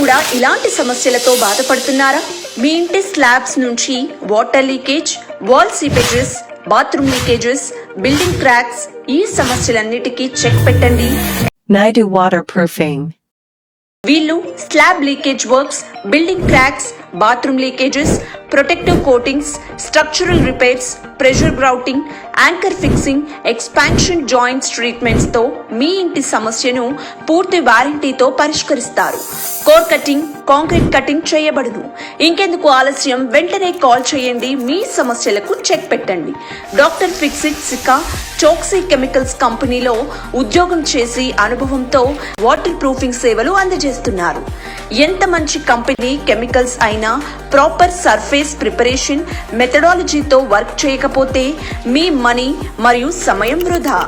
కూడా ఇలాంటి సమస్యలతో బాధపడుతున్నారా? మీ ఇంటి స్లాబ్స్ నుంచి water leakage, wall seepages, bathroom leakages, building cracks, ఈ సమస్యలన్నిటికీ చెక్ పెట్టండి Naidu Waterproofing. వీళ్ళు slab leakage works, building cracks, bathroom leakages, protective coatings, structural repairs, pressure grouting, anchor fixing, expansion joints treatments తో మీ ఇంటి సమస్యను పూర్తి వారంటీతో పరిష్కరిస్తారు. కోర్ కటింగ్, కాంక్రీట్ కటింగ్ చేయబడును. ఇంకెందుకు ఆలస్యం, వెంటనే కాల్ చేయండి. మీ సమస్యలకు చెక్ పెట్టండి. Doctor Fixit cica Chokshi chemicals కంపెనీలో ఉద్యోగం చేసి అనుభవంతో వాటర్ ప్రూఫింగ్ సేవలు అందజేస్తున్నారు. ఎంత మంచి కంపెనీ కెమికల్స్ అయినా ప్రాపర్ సర్ఫేస్ ప్రిపరేషన్ మెథడాలజీతో వర్క్ చేయకపోతే మీ మనీ మరియు సమయం వృధా.